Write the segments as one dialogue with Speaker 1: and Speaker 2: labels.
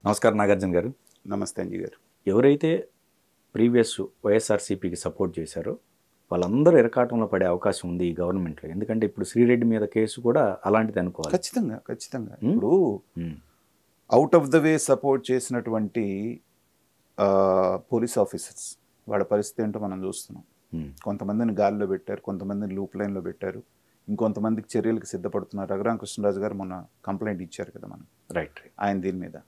Speaker 1: నమస్కారం నాగార్జున గారు.
Speaker 2: నమస్తే అంజీ గారు.
Speaker 1: ఎవరైతే ప్రీవియస్ వైఎస్ఆర్సీపీకి సపోర్ట్ చేశారో వాళ్ళందరూ ఇరకాటంలో పడే అవకాశం ఉంది ఈ గవర్నమెంట్లో. ఎందుకంటే ఇప్పుడు శ్రీరెడ్డి మీద కేసు కూడా అలాంటిది అనుకోవాలి.
Speaker 2: ఖచ్చితంగా ఇప్పుడు out of the way support చేసినటువంటి పోలీస్ ఆఫీసర్స్ వాళ్ళ పరిస్థితి ఏంటో మనం చూస్తున్నాం. కొంతమందిని గాలిలో పెట్టారు, కొంతమందిని లూప్ లైన్లో పెట్టారు, ఇంకొంతమందికి చర్యలకు సిద్ధపడుతున్నారు. రఘురామకృష్ణరాజు గారు మొన్న కంప్లైంట్ ఇచ్చారు కదా మనం,
Speaker 1: రైట్
Speaker 2: ఆయన దీని మీద.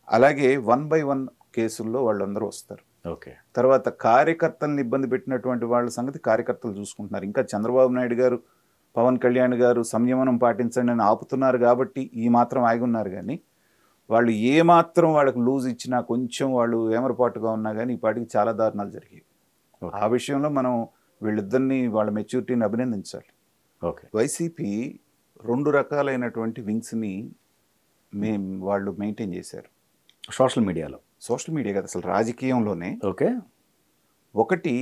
Speaker 2: అలాగే 1 by 1 కేసుల్లో వాళ్ళందరూ వస్తారు.
Speaker 1: ఓకే,
Speaker 2: తర్వాత కార్యకర్తలను ఇబ్బంది పెట్టినటువంటి వాళ్ళ సంగతి కార్యకర్తలు చూసుకుంటున్నారు. ఇంకా చంద్రబాబు నాయుడు గారు, పవన్ కళ్యాణ్ గారు సంయమనం పాటించండి అని ఆపుతున్నారు కాబట్టి ఈ మాత్రం ఆగి ఉన్నారు. కానీ వాళ్ళు ఏ మాత్రం వాళ్ళకి లూజ్ ఇచ్చినా, కొంచెం వాళ్ళు ఏమరపాటుగా ఉన్నా కానీ ఈ పాటికి చాలా దారుణాలు జరిగాయి. ఆ విషయంలో మనం వీళ్ళిద్దరిని వాళ్ళ మెచ్యూరిటీని అభినందించాలి.
Speaker 1: ఓకే,
Speaker 2: వైసీపీ 2 రకాలైనటువంటి వింగ్స్ని వాళ్ళు మెయింటైన్ చేశారు
Speaker 1: సోషల్ మీడియాలో.
Speaker 2: సోషల్ మీడియా కదా, అసలు రాజకీయంలోనే.
Speaker 1: ఓకే,
Speaker 2: ఒకటి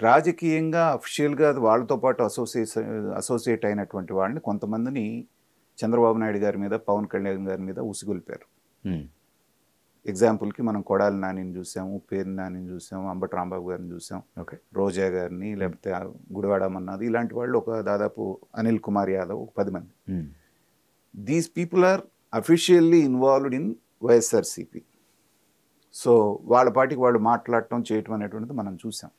Speaker 2: రాజకీయంగా అఫీషియల్గా వాళ్ళతో పాటు అసోసియేట్ అయినటువంటి వాళ్ళని కొంతమందిని చంద్రబాబు నాయుడు గారి మీద, పవన్ కళ్యాణ్ గారి మీద ఉసిగొల్పారు. ఎగ్జాంపుల్కి మనం కొడాలి నానిని చూసాము, పేరు నానిని చూసాము, అంబటి రాంబాబు గారిని చూసాం,
Speaker 1: ఓకే,
Speaker 2: రోజా గారిని, లేకపోతే గుడివాడ మన్నాది, ఇలాంటి వాళ్ళు ఒక దాదాపు అనిల్ కుమార్ యాదవ్, ఒక 10 మంది. These people are officially involved in YSRCP. So వాళ్ళ పార్టీకి వాళ్ళు మాట్లాడటం, చేయటం అనేటువంటిది మనం చూసాం.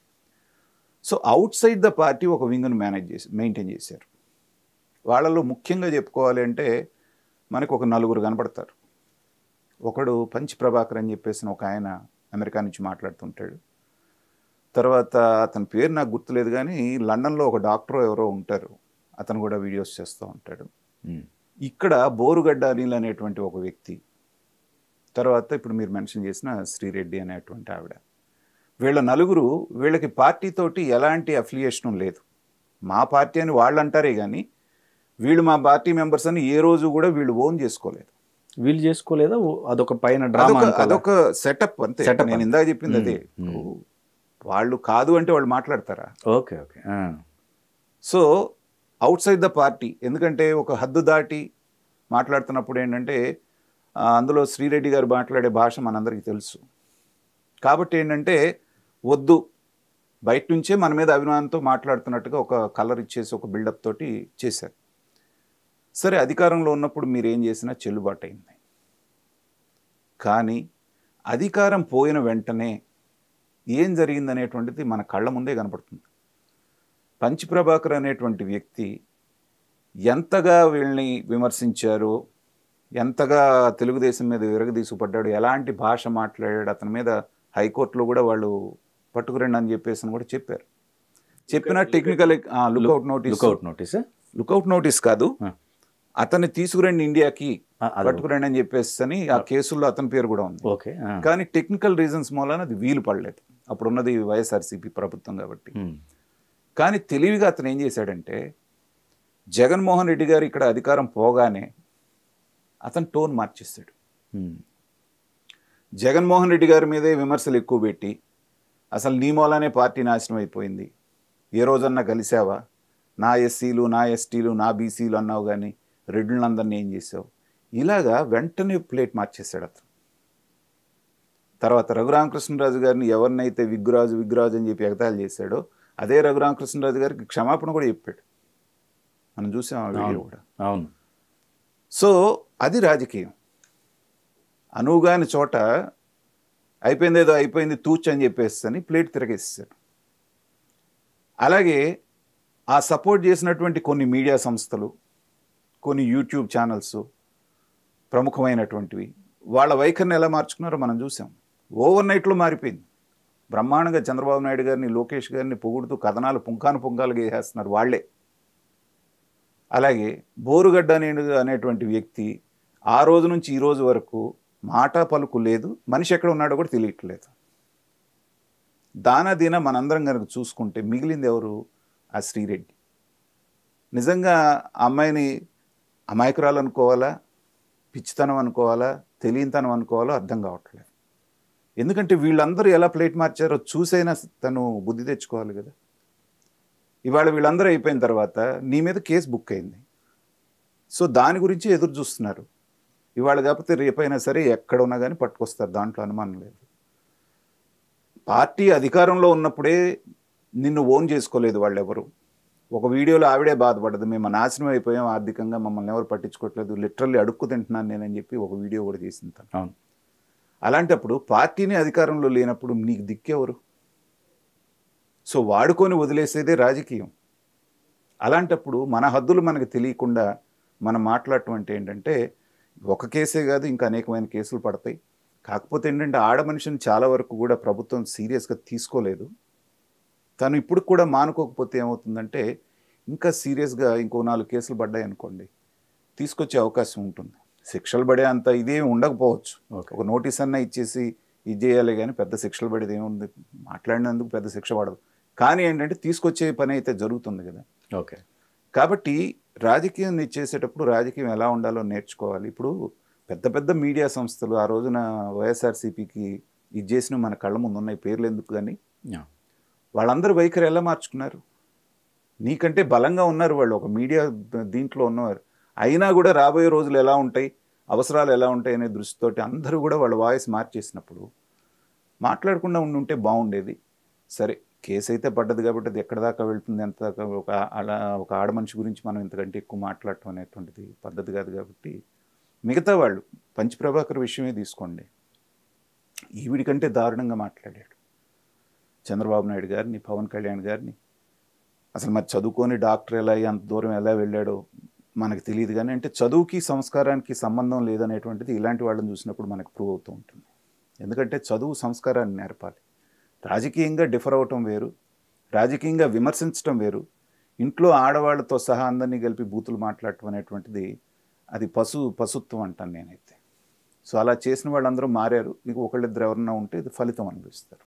Speaker 2: So outside the party ఒక వింగ్ను మెయింటైన్ చేశారు. వాళ్ళలో ముఖ్యంగా చెప్పుకోవాలి అంటే మనకు ఒక 4 కనపడతారు. ఒకడు పంచ్ ప్రభాకర్ అని చెప్పేసి ఒక ఆయన అమెరికా నుంచి మాట్లాడుతుంటాడు. తర్వాత అతని పేరు నాకు గుర్తులేదు, కానీ లండన్లో ఒక డాక్టర్ ఎవరో ఉంటారు, అతను కూడా వీడియోస్ చేస్తూ ఉంటాడు. ఇక్కడ బోరుగడ్డ అనిల్ అనేటువంటి ఒక వ్యక్తి, తర్వాత ఇప్పుడు మీరు మెన్షన్ చేసిన శ్రీరెడ్డి అనేటువంటి ఆవిడ, వీళ్ళ 4 వీళ్ళకి పార్టీతోటి ఎలాంటి అఫిలియేషన్ లేదు. మా పార్టీ అని వాళ్ళు అంటారే కానీ వీళ్ళు మా పార్టీ మెంబర్స్ అని ఏ రోజు కూడా వీళ్ళు ఓన్ చేసుకోలేదు.
Speaker 1: వీళ్ళు చేసుకోలేదా? అదొక పైన డ్రామా,
Speaker 2: అదొక సెటప్ అంతే. నేను ఇందాక చెప్పింది అదే. వాళ్ళు కాదు అంటే వాళ్ళు మాట్లాడతారా?
Speaker 1: Okay okay.
Speaker 2: So outside the party, ఎందుకంటే ఒక హద్దు దాటి మాట్లాడుతున్నప్పుడు ఏంటంటే అందులో శ్రీరెడ్డి గారు మాట్లాడే భాష మనందరికీ తెలుసు. కాబట్టి ఏంటంటే వద్దు, బయట నుంచే మన మీద అభిమానంతో మాట్లాడుతున్నట్టుగా ఒక కలర్ ఇచ్చేసి ఒక బిల్డప్ తోటి చేశారు. సరే, అధికారంలో ఉన్నప్పుడు మీరు ఏం చేసినా చెల్లుబాటు అయింది. కానీ అధికారం పోయిన వెంటనే ఏం జరిగిందనేటువంటిది మన కళ్ళ ముందే కనపడుతుంది. పంచ్ ప్రభాకర్ అనేటువంటి వ్యక్తి ఎంతగా వీళ్ళని విమర్శించారో, ఎంతగా తెలుగుదేశం మీద విరగదీసుపడ్డాడు, ఎలాంటి భాష మాట్లాడాడు, అతని మీద హైకోర్టులో కూడా వాళ్ళు పట్టుకురండి అని చెప్పేసి కూడా చెప్పారు. చెప్పిన టెక్నికల్ లుకౌట్ నోటీస్ కాదు, అతన్ని తీసుకురండి ఇండియాకి, పట్టుకురండి అని చెప్పేసి ఆ కేసుల్లో అతని పేరు కూడా ఉంది. కానీ టెక్నికల్ రీజన్స్ మూలన అది వీలు పడలేదు, అప్పుడున్నది వైఎస్ఆర్సీపీ ప్రభుత్వం కాబట్టి. కానీ తెలివిగా అతను ఏం చేశాడంటే, జగన్మోహన్ రెడ్డి గారు ఇక్కడ అధికారం పోగానే అతను టోన్ మార్చేస్తాడు. జగన్మోహన్ రెడ్డి గారి మీదే విమర్శలు ఎక్కువ పెట్టి, అసలు నీ మూలనే పార్టీ నాశనం అయిపోయింది, ఏ రోజన్నా కలిసావా, నా ఎస్సీలు, నా ఎస్టీలు, నా బీసీలు అన్నావు కానీ రెడ్లందరినీ ఏం చేసావు, ఇలాగా వెంటనే ప్లేట్ మార్చేశాడు అతను. తర్వాత రఘురామకృష్ణరాజు గారిని ఎవరినైతే విగ్గురాజు అని చెప్పి ఎగతాళి చేశాడో అదే రఘురామకృష్ణరాజు గారికి క్షమాపణ కూడా చెప్పాడు, మనం చూసాం ఆ వీడియో కూడా.
Speaker 1: అవును.
Speaker 2: సో అది రాజకీయం. అనువుగాని చోట అయిపోయిందేదో అయిపోయింది తూచ్ అని చెప్పేసి ప్లేట్ తిరగేస్తాడు. అలాగే ఆ సపోర్ట్ చేసినటువంటి కొన్ని మీడియా సంస్థలు, కొన్ని యూట్యూబ్ ఛానల్స్ ప్రముఖమైనటువంటివి, వాళ్ళ వైఖరిని ఎలా మార్చుకున్నారో మనం చూసాం. ఓవర్ నైట్లో మారిపోయింది. బ్రహ్మాండంగా చంద్రబాబు నాయుడు గారిని, లోకేష్ గారిని పొగుడుతూ కథనాలు పుంకానుగా వేసేస్తున్నారు వాళ్ళే. అలాగే బోరుగడ్డ అనేటువంటి వ్యక్తి ఆ రోజు నుంచి ఈ రోజు వరకు మాట పలుకు లేదు, మనిషి ఎక్కడ ఉన్నాడో కూడా తెలియట్లేదు. దానాదీన మనందరం కనుక చూసుకుంటే మిగిలింది ఎవరు? ఆ శ్రీరెడ్డి. నిజంగా అమ్మాయిని అమాయకురాలు అనుకోవాలా, పిచ్చితనం అనుకోవాలా, తెలియనితనం అనుకోవాలో అర్థం కావట్లేదు. ఎందుకంటే వీళ్ళందరూ ఎలా ప్లేట్ మార్చారో చూసైనా తను బుద్ధి తెచ్చుకోవాలి కదా. ఇవాళ వీళ్ళందరూ అయిపోయిన తర్వాత నీ మీద కేసు బుక్ అయింది. సో దాని గురించి ఎదురు చూస్తున్నారు. ఇవాళ కాకపోతే రేపైనా సరే ఎక్కడ ఉన్నా కానీ పట్టుకొస్తారు, దాంట్లో అనుమానం లేదు. పార్టీ అధికారంలో ఉన్నప్పుడే నిన్ను ఓన్ చేసుకోలేదు వాళ్ళెవరు. ఒక వీడియోలో ఆవిడే బాధపడదు, మేము నాశనం అయిపోయాం ఆర్థికంగా, మమ్మల్ని ఎవరు పట్టించుకోవట్లేదు, లిటరల్లీ అడుక్కు తింటున్నాను నేనని చెప్పి ఒక వీడియో కూడా చేసింది తను.
Speaker 1: అవును.
Speaker 2: అలాంటప్పుడు పార్టీని అధికారంలో లేనప్పుడు నీకు దిక్కెవరు? సో వాడుకొని వదిలేసేదే రాజకీయం. అలాంటప్పుడు మన హద్దులు మనకు తెలియకుండా మనం మాట్లాడటం అంటే ఏంటంటే, ఒక కేసే కాదు ఇంకా అనేకమైన కేసులు పడతాయి. కాకపోతే ఏంటంటే ఆడ మనిషిని చాలా వరకు కూడా ప్రభుత్వం సీరియస్గా తీసుకోలేదు. తను ఇప్పుడు కూడా మానుకోకపోతే ఏమవుతుందంటే ఇంకా సీరియస్గా ఇంకో 4 కేసులు పడ్డాయి అనుకోండి, తీసుకొచ్చే అవకాశం ఉంటుంది. శిక్షలు పడే అంత ఇదే ఉండకపోవచ్చు. ఒక నోటీస్ అన్న ఇచ్చేసి ఇది చేయాలి కానీ పెద్ద శిక్షలు పడేది ఏముంది, మాట్లాడినందుకు పెద్ద శిక్ష పడదు. కానీ ఏంటంటే తీసుకొచ్చే పని అయితే జరుగుతుంది కదా.
Speaker 1: ఓకే.
Speaker 2: కాబట్టి రాజకీయం చేసేటప్పుడు రాజకీయం ఎలా ఉండాలో నేర్చుకోవాలి. ఇప్పుడు పెద్ద పెద్ద మీడియా సంస్థలు ఆ రోజున వైఎస్ఆర్సీపీకి ఇది చేసిన మన కళ్ళ ముందు ఉన్నాయి, పేర్లు ఎందుకు కానీ వాళ్ళందరూ వైఖరి ఎలా మార్చుకున్నారు? నీకంటే బలంగా ఉన్నారు వాళ్ళు, ఒక మీడియా దీంట్లో ఉన్నవారు. అయినా కూడా రాబోయే రోజులు ఎలా ఉంటాయి, అవసరాలు ఎలా ఉంటాయి అనే దృష్టితోటి అందరూ కూడా వాళ్ళ వాయిస్ మార్చేసినప్పుడు మాట్లాడకుండా ఉంటే బాగుండేది. సరే కేసు అయితే పడ్డది కాబట్టి అది ఎక్కడ దాకా వెళ్తుంది, ఎంత దాకా ఒక ఆడ మనిషి గురించి మనం ఇంతకంటే ఎక్కువ మాట్లాడటం అనేటువంటిది పద్ధతి కాదు. కాబట్టి మిగతా వాళ్ళు పంచ్ ప్రభాకర్ విషయమే తీసుకోండి, ఈవిడి కంటే దారుణంగా మాట్లాడాడు చంద్రబాబు నాయుడు గారిని, పవన్ కళ్యాణ్ గారిని. అసలు మరి చదువుకొని డాక్టర్ ఎలా అంత దూరం ఎలా వెళ్ళాడో మనకు తెలియదు. కానీ అంటే చదువుకి సంస్కారానికి సంబంధం లేదనేటువంటిది ఇలాంటి వాళ్ళని చూసినప్పుడు మనకు ప్రూవ్ అవుతూ ఉంటుంది. ఎందుకంటే చదువు సంస్కారాన్ని నేర్పాలి. రాజకీయంగా డిఫర్ అవటం వేరు, రాజకీయంగా విమర్శించడం వేరు, ఇంట్లో ఆడవాళ్లతో సహా అందరినీ కలిపి బూతులు మాట్లాడటం అనేటువంటిది అది పశుత్వం అంటాను నేనైతే. సో అలా చేసిన వాళ్ళందరూ మారారు. మీకు ఒకళ్ళిద్దరు ఎవరన్నా ఉంటే ఇది ఫలితం అనిపిస్తారు.